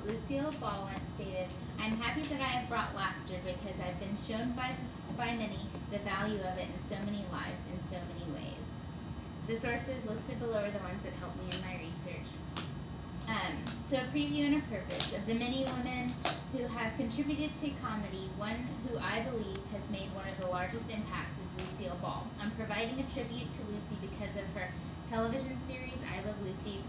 Lucille Ball once stated, "I'm happy that I have brought laughter because I've been shown by many the value of it in so many lives in so many ways." The sources listed below are the ones that helped me in my research. So a preview and a purpose. Of the many women who have contributed to comedy, one who I believe has made one of the largest impacts is Lucille Ball. I'm providing a tribute to Lucy because of her television series, I Love Lucy,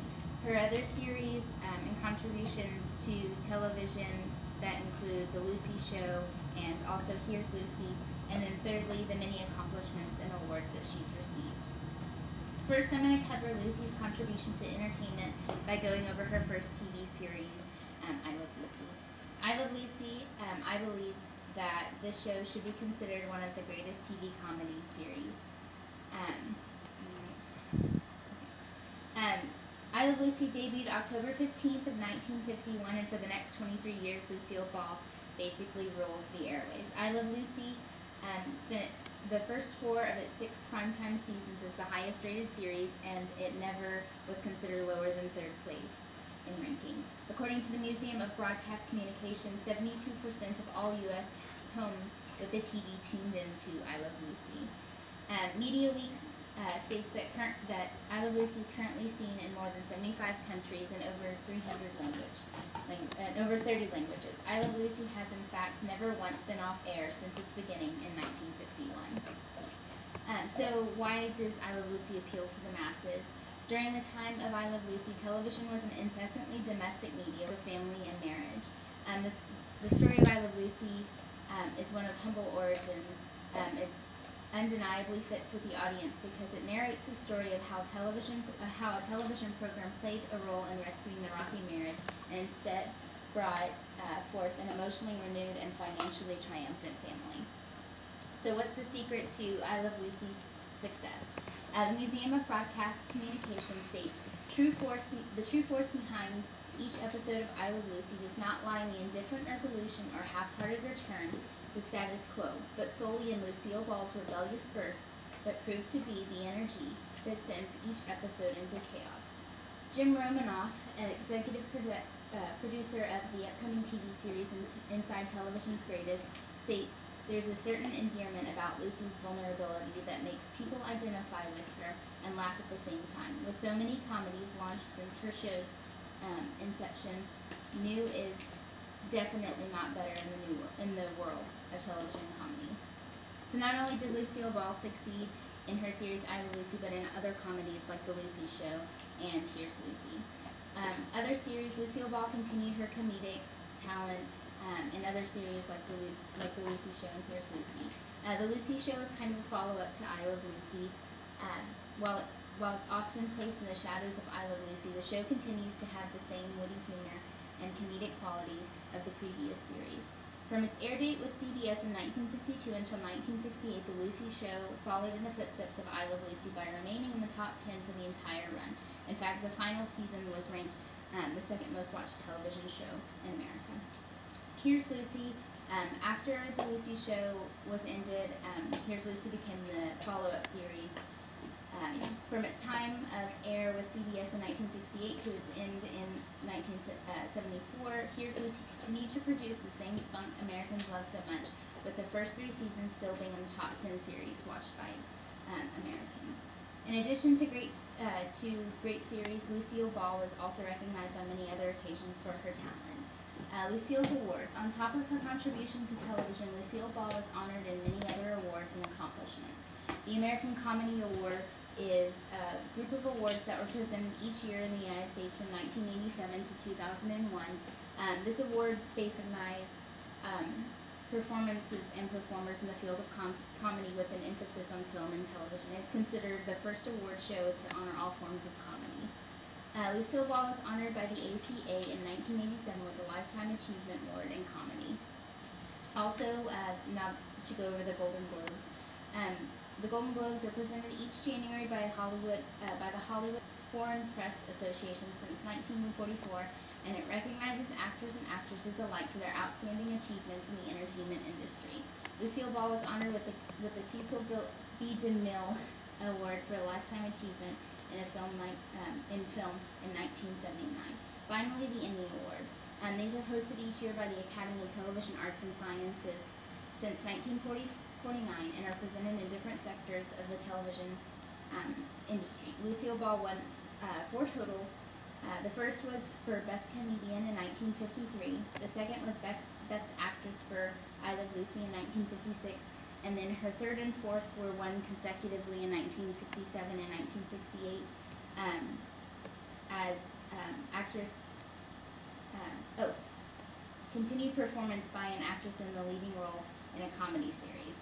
her other series and contributions to television that include The Lucy Show and also Here's Lucy, and then thirdly, the many accomplishments and awards that she's received. First, I'm going to cover Lucy's contribution to entertainment by going over her first TV series, I Love Lucy. I Love Lucy, I believe that this show should be considered one of the greatest TV comedy series. I Love Lucy debuted October 15th of 1951, and for the next 23 years, Lucille Ball basically ruled the airways. I Love Lucy spent the first 4 of its 6 primetime seasons as the highest rated series, and it never was considered lower than 3rd place in ranking. According to the Museum of Broadcast Communication, 72% of all U.S. homes with a TV tuned into I Love Lucy. MediaWeeks states that I Love Lucy is currently seen in more than 75 countries and over 30 languages. I Love Lucy has in fact never once been off air since its beginning in 1951. So why does I Love Lucy appeal to the masses? During the time of I Love Lucy, television was an incessantly domestic media with family and marriage. The story of I Love Lucy is one of humble origins. It's undeniably fits with the audience because it narrates the story of how a television program played a role in rescuing the rocky marriage and instead brought forth an emotionally renewed and financially triumphant family. So what's the secret to I Love Lucy's success? The Museum of Broadcast Communication states, the true force behind each episode of I Love Lucy does not lie in the indifferent resolution or half-hearted return to status quo, but solely in Lucille Ball's rebellious bursts that prove to be the energy that sends each episode into chaos. Jim Romanoff, an executive producer of the upcoming TV series Inside Television's Greatest, states, "There's a certain endearment about Lucy's vulnerability that makes people identify with her and laugh at the same time. With so many comedies launched since her show's inception, new is definitely not better in the world of television comedy." So not only did Lucille Ball succeed in her series I Love Lucy, but in other comedies like The Lucy Show and Here's Lucy. Other series, Lucille Ball continued her comedic talent in other series like The Lucy Show and Here's Lucy. The Lucy Show is kind of a follow-up to I Love Lucy. While it's often placed in the shadows of I Love Lucy, the show continues to have the same witty humor and comedic qualities of the previous series. From its air date with CBS in 1962 until 1968, The Lucy Show followed in the footsteps of I Love Lucy by remaining in the top 10 for the entire run. In fact, the final season was ranked the second most watched television show in America. Here's Lucy. After The Lucy Show was ended, Here's Lucy became the follow-up series. From its time of air with CBS in 1968 to its end in 1974, Here's Lucy continued to produce the same spunk Americans love so much, with the first 3 seasons still being in the top 10 series watched by Americans. In addition to great series, Lucille Ball was also recognized on many other occasions for her talent. Lucille's awards. On top of her contribution to television, Lucille Ball was honored in many other awards and accomplishments. The American Comedy Award is a group of awards that were presented each year in the United States from 1987 to 2001. This award recognizes performances and performers in the field of comedy with an emphasis on film and television. It's considered the first award show to honor all forms of comedy. Lucille Ball was honored by the ACA in 1987 with the Lifetime Achievement Award in comedy. Also, now to go over the Golden Globes. The Golden Globes are presented each January by the Hollywood Foreign Press Association since 1944, and it recognizes actors and actresses alike for their outstanding achievements in the entertainment industry. Lucille Ball was honored with the Cecil B. DeMille Award for a Lifetime Achievement in film in 1979. Finally, the Emmy Awards. These are hosted each year by the Academy of Television Arts and Sciences since 1949 and are presented in different sectors of the television industry. Lucille Ball won 4 total. The first was for Best Comedian in 1953. The second was Best Actress for I Love Lucy in 1956. And then her third and fourth were won consecutively in 1967 and 1968 as actress. Continued performance by an actress in the leading role in a comedy series.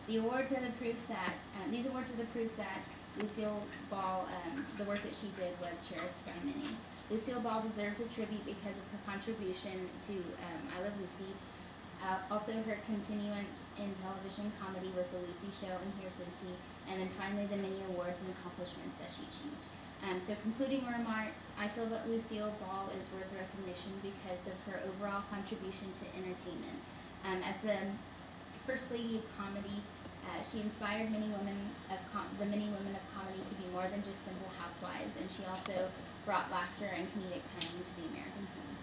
The awards are the proof that these awards are the proof that Lucille Ball, the work that she did was cherished by many. Lucille Ball deserves a tribute because of her contribution to I Love Lucy. Also her continuance in television comedy with The Lucy Show and Here's Lucy, and then finally the many awards and accomplishments that she achieved. So concluding remarks, I feel that Lucille Ball is worth recognition because of her overall contribution to entertainment. As the First Lady of Comedy, she inspired the many women of comedy to be more than just simple housewives, and she also brought laughter and comedic timing to the American home.